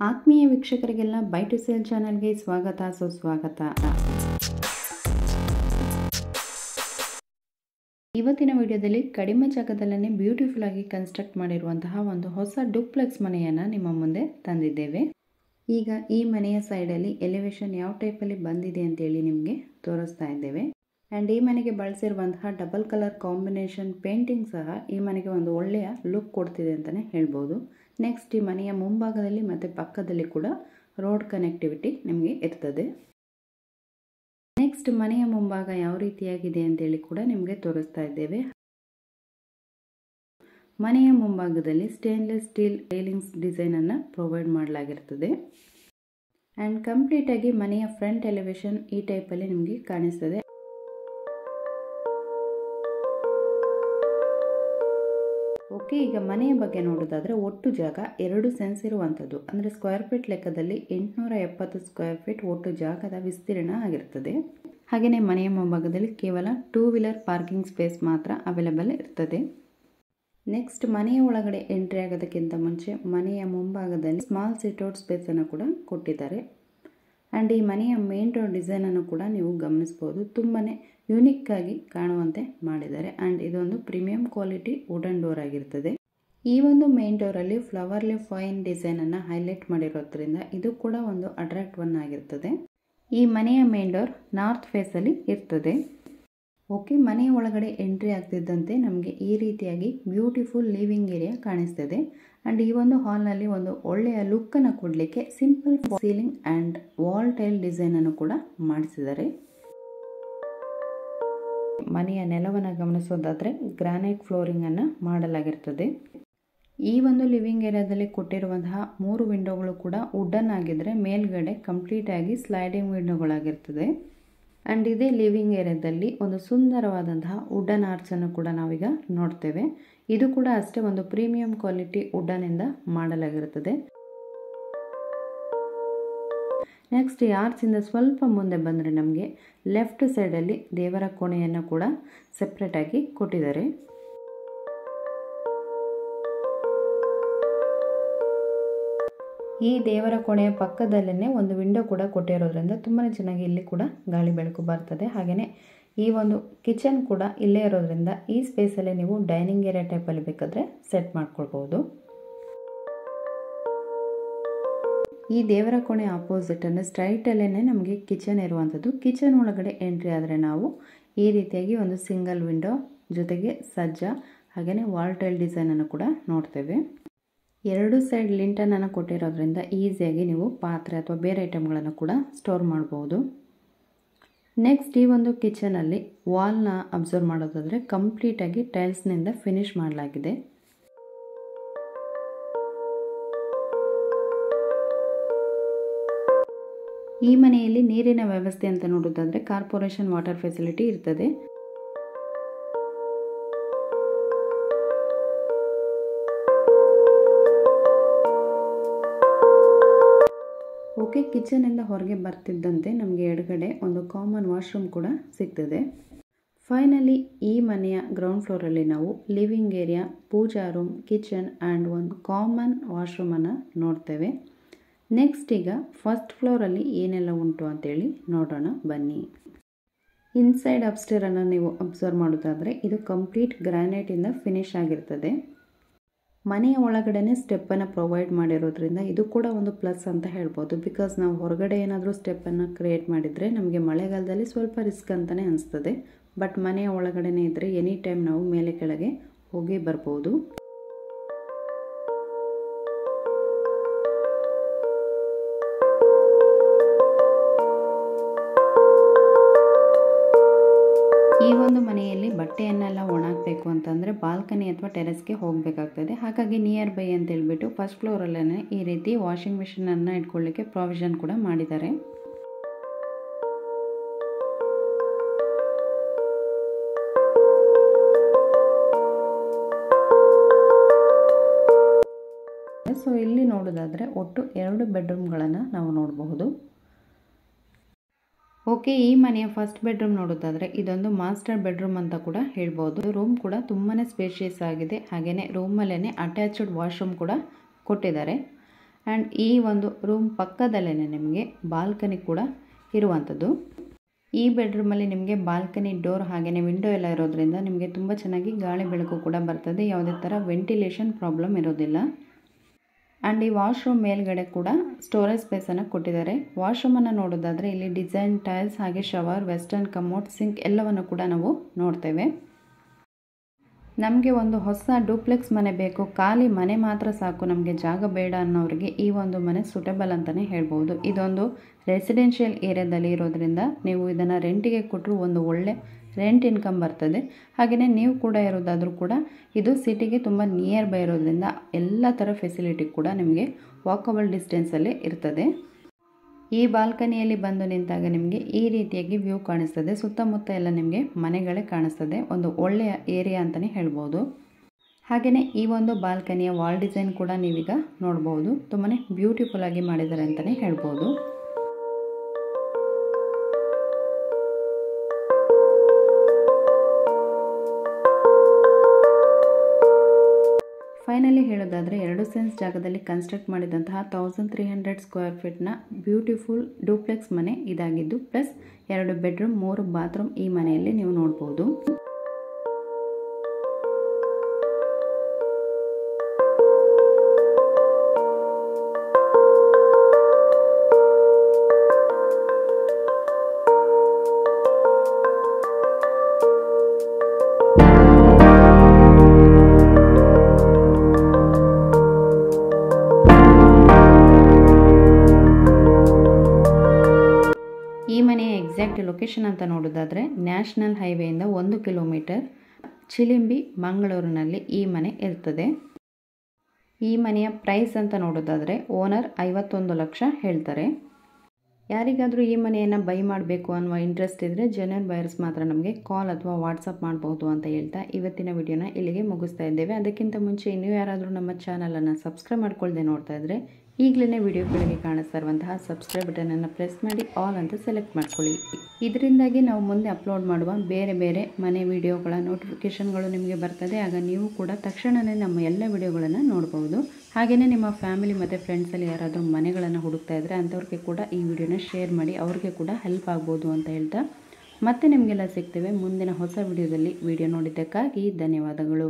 ಆತ್ಮೀಯ ವೀಕ್ಷಕರಿಗೆಲ್ಲ by two sale ಚಾನೆಲ್ಗೆ ಸ್ವಾಗತ ಸುಸ್ವಾಗತ. ಇವತ್ತಿನ ವಿಡಿಯೋದಲ್ಲಿ ಕಡಿಮೆ ಜಾಗದಲ್ಲೇ ಬ್ಯೂಟಿಫುಲ್ ಆಗಿ ಕನ್ಸ್ಟ್ರಕ್ಟ್ ಮಾಡಿರುವಂತಹ ಒಂದು ಹೊಸ ಡೂಪ್ಲೆಕ್ಸ್ ಮನೆಯನ್ನು ನಿಮ್ಮ ಮುಂದೆ ತಂದಿದ್ದೇವೆ. ಈಗ ಈ ಮನೆಯ ಸೈಡಲ್ಲಿ ಎಲಿವೇಶನ್ ಯಾವ ಟೈಪಲ್ಲಿ ಬಂದಿದೆ ಅಂತೇಳಿ ನಿಮಗೆ ತೋರಿಸ್ತಾ ಇದ್ದೇವೆ. ಆ್ಯಂಡ್ ಈ ಮನೆಗೆ ಬಳಸಿರುವಂತಹ ಡಬಲ್ ಕಲರ್ ಕಾಂಬಿನೇಷನ್ ಪೇಂಟಿಂಗ್ ಸಹ ಈ ಮನೆಗೆ ಒಂದು ಒಳ್ಳೆಯ ಲುಕ್ ಕೊಡ್ತಿದೆ ಅಂತಲೇ ಹೇಳ್ಬೋದು. ನೆಕ್ಸ್ಟ್ ಈ ಮನೆಯ ಮುಂಭಾಗದಲ್ಲಿ ಮತ್ತು ಪಕ್ಕದಲ್ಲಿ ಕೂಡ ರೋಡ್ ಕನೆಕ್ಟಿವಿಟಿ ನಿಮಗೆ ಇರ್ತದೆ. ನೆಕ್ಸ್ಟ್ ಮನೆಯ ಮುಂಭಾಗ ಯಾವ ರೀತಿಯಾಗಿದೆ ಅಂತೇಳಿ ಕೂಡ ನಿಮಗೆ ತೋರಿಸ್ತಾ ಇದ್ದೇವೆ. ಮನೆಯ ಮುಂಭಾಗದಲ್ಲಿ ಸ್ಟೇನ್ಲೆಸ್ ಸ್ಟೀಲ್ ರೈಲಿಂಗ್ಸ್ ಡಿಸೈನನ್ನು ಪ್ರೊವೈಡ್ ಮಾಡಲಾಗಿರ್ತದೆ. ಆ್ಯಂಡ್ ಕಂಪ್ಲೀಟಾಗಿ ಮನೆಯ ಫ್ರಂಟ್ ಎಲಿವೇಶನ್ ಈ ಟೈಪಲ್ಲಿ ನಿಮಗೆ ಕಾಣಿಸ್ತದೆ. ಓಕೆ, ಈಗ ಮನೆಯ ಬಗ್ಗೆ ನೋಡೋದಾದರೆ ಒಟ್ಟು ಜಾಗ 2 ಸೆನ್ಸ್ ಇರುವಂಥದ್ದು, ಅಂದರೆ ಸ್ಕ್ವೇರ್ ಫೀಟ್ ಲೆಕ್ಕದಲ್ಲಿ 870 ಸ್ಕ್ವೇರ್ ಫೀಟ್ ಒಟ್ಟು ಜಾಗದ ವಿಸ್ತೀರ್ಣ ಆಗಿರ್ತದೆ. ಹಾಗೆಯೇ ಮನೆಯ ಮುಂಭಾಗದಲ್ಲಿ ಕೇವಲ 2 ವೀಲರ್ ಪಾರ್ಕಿಂಗ್ ಸ್ಪೇಸ್ ಮಾತ್ರ ಅವೈಲೇಬಲ್ ಇರ್ತದೆ. ನೆಕ್ಸ್ಟ್ ಮನೆಯ ಒಳಗಡೆ ಎಂಟ್ರಿ ಆಗೋದಕ್ಕಿಂತ ಮುಂಚೆ ಮನೆಯ ಮುಂಭಾಗದಲ್ಲಿ ಸ್ಮಾಲ್ ಸಿಟ್ಔಟ್ ಸ್ಪೇಸನ್ನು ಕೂಡ ಕೊಟ್ಟಿದ್ದಾರೆ. ಆ್ಯಂಡ್ ಈ ಮನೆಯ ಮೇನ್ ಡೋರ್ ಡಿಸೈನನ್ನು ಕೂಡ ನೀವು ಗಮನಿಸ್ಬೋದು, ತುಂಬಾ ಯುನಿಕ್ ಆಗಿ ಕಾಣುವಂತೆ ಮಾಡಿದ್ದಾರೆ. ಆ್ಯಂಡ್ ಇದೊಂದು ಪ್ರೀಮಿಯಂ ಕ್ವಾಲಿಟಿ ವುಡನ್ ಡೋರ್ ಆಗಿರ್ತದೆ. ಈ ಒಂದು ಮೇನ್ ಡೋರಲ್ಲಿ ಫ್ಲವರ್ ಲೀಫ್ ವೈನ್ ಡಿಸೈನನ್ನು ಹೈಲೈಟ್ ಮಾಡಿರೋದ್ರಿಂದ ಇದು ಕೂಡ ಒಂದು ಅಟ್ರಾಕ್ಟ್ ಒನ್ ಆಗಿರ್ತದೆ. ಈ ಮನೆಯ ಮೇನ್ ಡೋರ್ ನಾರ್ತ್ ಫೇಸಲ್ಲಿ ಇರ್ತದೆ. ಓಕೆ, ಮನೆಯ ಒಳಗಡೆ ಎಂಟ್ರಿ ಆಗ್ತಿದ್ದಂತೆ ನಮಗೆ ಈ ರೀತಿಯಾಗಿ ಬ್ಯೂಟಿಫುಲ್ ಲಿವಿಂಗ್ ಏರಿಯಾ ಕಾಣಿಸ್ತದೆ. ಆ್ಯಂಡ್ ಈ ಒಂದು ಹಾಲ್ನಲ್ಲಿ ಒಂದು ಒಳ್ಳೆಯ ಲುಕ್ಕನ್ನು ಕೊಡಲಿಕ್ಕೆ simple ceiling and wall tile ಡಿಸೈನನ್ನು ಕೂಡ ಮಾಡಿಸಿದ್ದಾರೆ. ಮನೆಯ ನೆಲವನ್ನು ಗಮನಿಸೋದಾದರೆ ಗ್ರಾನೈಟ್ ಫ್ಲೋರಿಂಗನ್ನು ಮಾಡಲಾಗಿರ್ತದೆ. ಈ ಒಂದು ಲಿವಿಂಗ್ ಏರಿಯಾದಲ್ಲಿ ಕೊಟ್ಟಿರುವಂತಹ 3 ವಿಂಡೋಗಳು ಕೂಡ ವುಡನ್ ಆಗಿದ್ದರೆ ಮೇಲ್ಗಡೆ ಕಂಪ್ಲೀಟ್ ಆಗಿ ಸ್ಲೈಡಿಂಗ್ ವಿಂಡೋಗಳಾಗಿರ್ತದೆ. ಆ್ಯಂಡ್ ಇದೇ ಲಿವಿಂಗ್ ಏರಿಯಾದಲ್ಲಿ ಒಂದು ಸುಂದರವಾದಂತಹ ವುಡನ್ ಆರ್ಚನ್ನು ಕೂಡ ನಾವೀಗ ನೋಡ್ತೇವೆ. ಇದು ಕೂಡ ಅಷ್ಟೇ ಒಂದು ಪ್ರೀಮಿಯಂ ಕ್ವಾಲಿಟಿ ವುಡನ್ನಿಂದ ಮಾಡಲಾಗಿರುತ್ತದೆ. ನೆಕ್ಸ್ಟ್ ಈ ಆರ್ಚಿಂದ ಸ್ವಲ್ಪ ಮುಂದೆ ಬಂದರೆ ನಮಗೆ ಲೆಫ್ಟ್ ಸೈಡಲ್ಲಿ ದೇವರ ಕೋಣೆಯನ್ನು ಕೂಡ ಸೆಪ್ರೇಟಾಗಿ ಕೊಟ್ಟಿದ್ದಾರೆ. ಈ ದೇವರ ಕೋಣೆಯ ಪಕ್ಕದಲ್ಲೇ ಒಂದು ವಿಂಡೋ ಕೂಡ ಕೊಟ್ಟಿರೋದ್ರಿಂದ ತುಂಬಾ ಚೆನ್ನಾಗಿ ಇಲ್ಲಿ ಕೂಡ ಗಾಳಿ ಬೆಳಕು ಬರ್ತದೆ. ಹಾಗೆಯೇ ಈ ಒಂದು ಕಿಚನ್ ಕೂಡ ಇಲ್ಲೇ ಇರೋದ್ರಿಂದ ಈ ಸ್ಪೇಸಲ್ಲಿ ನೀವು ಡೈನಿಂಗ್ ಏರಿಯಾ ಟೈಪಲ್ಲಿ ಬೇಕಾದರೆ ಸೆಟ್ ಮಾಡ್ಕೊಳ್ಬೋದು. ಈ ದೇವರ ಕೋಣೆ ಆಪೋಸಿಟ್ ಅಂದರೆ ಸ್ಟ್ರೈಟಲ್ಲೇ ನಮಗೆ ಕಿಚನ್ ಇರುವಂಥದ್ದು. ಕಿಚನ್ ಒಳಗಡೆ ಎಂಟ್ರಿ ಆದರೆ ನಾವು ಈ ರೀತಿಯಾಗಿ ಒಂದು ಸಿಂಗಲ್ ವಿಂಡೋ ಜೊತೆಗೆ ಸಜ್ಜ ಹಾಗೆಯೇ ವಾಲ್ ಟೈಲ್ ಡಿಸೈನನ್ನು ಕೂಡ ನೋಡ್ತೇವೆ. 2 ಸೈಡ್ ಲಿಂಟನನ್ನು ಕೊಟ್ಟಿರೋದ್ರಿಂದ ಈಸಿಯಾಗಿ ನೀವು ಪಾತ್ರೆ ಅಥವಾ ಬೇರೆ ಐಟಮ್ಗಳನ್ನು ಕೂಡ ಸ್ಟೋರ್ ಮಾಡ್ಬೋದು. ನೆಕ್ಸ್ಟ್ ಈ ಒಂದು ಕಿಚನಲ್ಲಿ ವಾಲ್ನ ಅಬ್ಸರ್ವ್ ಮಾಡೋದಾದರೆ ಕಂಪ್ಲೀಟಾಗಿ ಟೈಲ್ಸ್ನಿಂದ ಫಿನಿಶ್ ಮಾಡಲಾಗಿದೆ. ಈ ಮನೆಯಲ್ಲಿ ನೀರಿನ ವ್ಯವಸ್ಥೆ ಅಂತ ನೋಡೋದಾದರೆ ಕಾರ್ಪೊರೇಷನ್ ವಾಟರ್ ಫೆಸಿಲಿಟಿ ಇರ್ತದೆ. ಓಕೆ, ಕಿಚನಿಂದ ಹೊರಗೆ ಬರ್ತಿದ್ದಂತೆ ನಮಗೆ ಎಡಗಡೆ ಒಂದು ಕಾಮನ್ ವಾಶ್ರೂಮ್ ಕೂಡ ಸಿಗ್ತದೆ. ಫೈನಲಿ ಈ ಮನೆಯ ಗ್ರೌಂಡ್ ಫ್ಲೋರಲ್ಲಿ ನಾವು living area, puja room, kitchen and ಒಂದು ಕಾಮನ್ ವಾಶ್ರೂಮನ್ನು ನೋಡ್ತೇವೆ. ನೆಕ್ಸ್ಟ್ ಈಗ ಫಸ್ಟ್ ಫ್ಲೋರಲ್ಲಿ ಏನೆಲ್ಲ ಉಂಟು ಅಂತೇಳಿ ನೋಡೋಣ ಬನ್ನಿ. ಇನ್ಸೈಡ್ ಅಪ್ಸ್ಟೇರನ್ನು ನೀವು ಅಬ್ಸರ್ವ್ ಮಾಡೋದಾದರೆ ಇದು ಕಂಪ್ಲೀಟ್ ಗ್ರಾನೈಟಿಂದ ಫಿನಿಶ್ ಆಗಿರ್ತದೆ. ಮನೆಯ ಒಳಗಡೆ ಸ್ಟೆಪ್ಪನ್ನು ಪ್ರೊವೈಡ್ ಮಾಡಿರೋದ್ರಿಂದ ಇದು ಕೂಡ ಒಂದು ಪ್ಲಸ್ ಅಂತ ಹೇಳ್ಬೋದು. ಬಿಕಾಸ್ ನಾವು ಹೊರಗಡೆ ಏನಾದರೂ ಸ್ಟೆಪ್ಪನ್ನು ಕ್ರಿಯೇಟ್ ಮಾಡಿದರೆ ನಮಗೆ ಮಳೆಗಾಲದಲ್ಲಿ ಸ್ವಲ್ಪ ರಿಸ್ಕ್ ಅಂತಲೇ ಅನಿಸ್ತದೆ. ಬಟ್ ಮನೆಯ ಒಳಗಡೆ ಇದ್ದರೆ ಎನಿ ಟೈಮ್ ನಾವು ಮೇಲೆ ಕೆಳಗೆ ಹೋಗಿ ಬರ್ಬೋದು. ಈ ಒಂದು ಮನೆಯಲ್ಲಿ ಬಟ್ಟೆಯನ್ನೆಲ್ಲ ಒಣಗಬೇಕು ಅಂತಂದರೆ ಬಾಲ್ಕನಿ ಅಥವಾ ಟೆರೆಸ್ಗೆ ಹೋಗಬೇಕಾಗ್ತದೆ. ಹಾಗಾಗಿ ನಿಯರ್ ಬೈ ಅಂತ ಹೇಳ್ಬಿಟ್ಟು ಫಸ್ಟ್ ಫ್ಲೋರಲ್ಲೇ ಈ ರೀತಿ ವಾಷಿಂಗ್ ಮಿಷಿನನ್ನು ಇಟ್ಕೊಳ್ಳಿಕ್ಕೆ ಪ್ರಾವಿಷನ್ ಕೂಡ ಮಾಡಿದ್ದಾರೆ. ಸೊ ಇಲ್ಲಿ ನೋಡೋದಾದರೆ ಒಟ್ಟು 2 ಬೆಡ್ರೂಮ್ಗಳನ್ನು ನಾವು ನೋಡಬಹುದು. ಓಕೆ, ಈ ಮನೆಯ ಫಸ್ಟ್ ಬೆಡ್ರೂಮ್ ನೋಡೋದಾದರೆ ಇದೊಂದು ಮಾಸ್ಟರ್ ಬೆಡ್ರೂಮ್ ಅಂತ ಕೂಡ ಹೇಳ್ಬೋದು. ರೂಮ್ ಕೂಡ ತುಂಬಾ ಸ್ಪೇಷಿಯಸ್ ಆಗಿದೆ. ಹಾಗೆಯೇ ರೂಮಲ್ಲೇ ಅಟ್ಯಾಚ್ಡ್ ವಾಶ್ರೂಮ್ ಕೂಡ ಕೊಟ್ಟಿದ್ದಾರೆ. ಆ್ಯಂಡ್ ಈ ಒಂದು ರೂಮ್ ಪಕ್ಕದಲ್ಲೇ ನಿಮಗೆ ಬಾಲ್ಕನಿ ಕೂಡ ಇರುವಂಥದ್ದು. ಈ ಬೆಡ್ರೂಮಲ್ಲಿ ನಿಮಗೆ ಬಾಲ್ಕನಿ ಡೋರ್ ಹಾಗೆಯೇ ವಿಂಡೋ ಎಲ್ಲ ಇರೋದ್ರಿಂದ ನಿಮಗೆ ತುಂಬ ಚೆನ್ನಾಗಿ ಗಾಳಿ ಬೆಳಕು ಕೂಡ ಬರ್ತದೆ. ಯಾವುದೇ ಥರ ವೆಂಟಿಲೇಷನ್ ಪ್ರಾಬ್ಲಮ್ ಇರೋದಿಲ್ಲ. ಆ್ಯಂಡ್ ಈ ವಾಶ್ರೂಮ್ ಮೇಲ್ಗಡೆ ಕೂಡ ಸ್ಟೋರೇಜ್ ಸ್ಪೇಸನ್ನು ಕೊಟ್ಟಿದ್ದಾರೆ. ವಾಶ್ರೂಮನ್ನು ನೋಡೋದಾದರೆ ಇಲ್ಲಿ ಡಿಸೈನ್ ಟೈಲ್ಸ್ ಹಾಗೆ ಶವರ್, ವೆಸ್ಟರ್ನ್ ಕಮೋಡ್, ಸಿಂಕ್ ಎಲ್ಲವನ್ನು ಕೂಡ ನಾವು ನೋಡ್ತೇವೆ. ನಮಗೆ ಒಂದು ಹೊಸ ಡೂಪ್ಲೆಕ್ಸ್ ಮನೆ ಬೇಕು, ಖಾಲಿ ಮನೆ ಮಾತ್ರ ಸಾಕು, ನಮಗೆ ಜಾಗ ಬೇಡ ಅನ್ನೋರಿಗೆ ಈ ಒಂದು ಮನೆ ಸೂಟೇಬಲ್ ಅಂತಲೇ ಹೇಳ್ಬೋದು. ಇದೊಂದು ರೆಸಿಡೆನ್ಷಿಯಲ್ ಏರಿಯಾದಲ್ಲಿ ಇರೋದ್ರಿಂದ ನೀವು ಇದನ್ನು ರೆಂಟಿಗೆ ಕೊಟ್ಟರು ಒಂದು ಒಳ್ಳೆ ರೆಂಟ್ ಇನ್ಕಮ್ ಬರ್ತದೆ. ಹಾಗೆಯೇ ನೀವು ಕೂಡ ಇರೋದಾದರೂ ಕೂಡ ಇದು ಸಿಟಿಗೆ ತುಂಬ ನಿಯರ್ ಬೈ ಇರೋದ್ರಿಂದ ಎಲ್ಲ ಥರ ಫೆಸಿಲಿಟಿ ಕೂಡ ನಿಮಗೆ ವಾಕಬಲ್ ಡಿಸ್ಟೆನ್ಸಲ್ಲೇ ಇರ್ತದೆ. ಈ ಬಾಲ್ಕನಿಯಲ್ಲಿ ಬಂದು ನಿಂತಾಗ ನಿಮಗೆ ಈ ರೀತಿಯಾಗಿ ವ್ಯೂ ಕಾಣಿಸ್ತದೆ. ಸುತ್ತಮುತ್ತ ಎಲ್ಲ ನಿಮಗೆ ಮನೆಗಳೇ ಕಾಣಿಸ್ತದೆ. ಒಂದು ಒಳ್ಳೆಯ ಏರಿಯಾ ಅಂತಲೇ ಹೇಳ್ಬೋದು. ಹಾಗೆಯೇ ಈ ಒಂದು ಬಾಲ್ಕನಿಯ ವಾಲ್ ಡಿಸೈನ್ ಕೂಡ ನೀವೀಗ ನೋಡ್ಬೋದು. ತುಂಬಾ ಬ್ಯೂಟಿಫುಲ್ ಆಗಿ ಮಾಡಿದ್ದಾರೆ ಅಂತಲೇ ಹೇಳ್ಬೋದು. ಫೈನಲಿ ಹೇಳೋದಾದರೆ 2 ಸೆನ್ಸ್ ಜಾಗದಲ್ಲಿ ಕನ್ಸ್ಟ್ರಕ್ಟ್ ಮಾಡಿದಂತಹ 1300 ಸ್ಕ್ವೇರ್ ಫೀಟ್ನ ಬ್ಯೂಟಿಫುಲ್ ಡೂಪ್ಲೆಕ್ಸ್ ಮನೆ ಇದಾಗಿದ್ದು, ಪ್ಲಸ್ 2 ಬೆಡ್ರೂಮ್ 3 ಬಾತ್ರೂಮ್ ಈ ಮನೆಯಲ್ಲಿ ನೀವು ನೋಡ್ಬೋದು. ಈ ಮನೆಯ ಎಕ್ಸಾಕ್ಟ್ ಲೊಕೇಶನ್ ಅಂತ ನೋಡೋದಾದರೆ ನ್ಯಾಷನಲ್ ಹೈವೇಯಿಂದ 1 ಕಿಲೋಮೀಟರ್ ಚಿಲಿಂಬಿ, ಮಂಗಳೂರಿನಲ್ಲಿ ಈ ಮನೆ ಇರ್ತದೆ. ಈ ಮನೆಯ ಪ್ರೈಸ್ ಅಂತ ನೋಡೋದಾದರೆ ಓನರ್ 51 ಲಕ್ಷ ಹೇಳ್ತಾರೆ. ಯಾರಿಗಾದರೂ ಈ ಮನೆಯನ್ನು ಬೈ ಮಾಡಬೇಕು ಅನ್ನುವ ಇಂಟ್ರೆಸ್ಟ್ ಇದ್ದರೆ ಜೆನ್ಯೂನ್ ಬಯರ್ಸ್ ಮಾತ್ರ ನಮಗೆ ಕಾಲ್ ಅಥವಾ ವಾಟ್ಸಪ್ ಮಾಡಬಹುದು ಅಂತ ಹೇಳ್ತಾ ಇವತ್ತಿನ ವಿಡಿಯೋನ ಇಲ್ಲಿಗೆ ಮುಗಿಸ್ತಾ ಇದ್ದೇವೆ. ಅದಕ್ಕಿಂತ ಮುಂಚೆ ಇನ್ನೂ ಯಾರಾದರೂ ನಮ್ಮ ಚಾನಲನ್ನು ಸಬ್ಸ್ಕ್ರೈಬ್ ಮಾಡ್ಕೊಳ್ಳದೆ ನೋಡ್ತಾ ಇದ್ದರೆ ಈಗಲೇ ವಿಡಿಯೋ ಕೆಳಗೆ ಕಾಣಿಸ್ತಾ ಇರುವಂತಹ ಸಬ್ಸ್ಕ್ರೈಬ್ ಬಟನನ್ನು ಪ್ರೆಸ್ ಮಾಡಿ ಆಲ್ ಅಂತ ಸೆಲೆಕ್ಟ್ ಮಾಡ್ಕೊಳ್ಳಿ. ಇದರಿಂದಾಗಿ ನಾವು ಮುಂದೆ ಅಪ್ಲೋಡ್ ಮಾಡುವ ಬೇರೆ ಬೇರೆ ಮನೆ ವಿಡಿಯೋಗಳ ನೋಟಿಫಿಕೇಷನ್ಗಳು ನಿಮಗೆ ಬರ್ತದೆ. ಆಗ ನೀವು ಕೂಡ ತಕ್ಷಣವೇ ನಮ್ಮ ಎಲ್ಲ ವಿಡಿಯೋಗಳನ್ನು ನೋಡ್ಬೋದು. ಹಾಗೆಯೇ ನಿಮ್ಮ ಫ್ಯಾಮಿಲಿ ಮತ್ತು ಫ್ರೆಂಡ್ಸಲ್ಲಿ ಯಾರಾದರೂ ಮನೆಗಳನ್ನು ಹುಡುಕ್ತಾ ಇದ್ದರೆ ಅಂಥವ್ರಿಗೆ ಕೂಡ ಈ ವಿಡಿಯೋನ ಶೇರ್ ಮಾಡಿ, ಅವ್ರಿಗೆ ಕೂಡ ಹೆಲ್ಪ್ ಆಗ್ಬೋದು ಅಂತ ಹೇಳ್ತಾ ಮತ್ತೆ ನಿಮಗೆಲ್ಲ ಸಿಗ್ತೇವೆ ಮುಂದಿನ ಹೊಸ ವಿಡಿಯೋದಲ್ಲಿ. ವಿಡಿಯೋ ನೋಡಿದ್ದಕ್ಕಾಗಿ ಧನ್ಯವಾದಗಳು.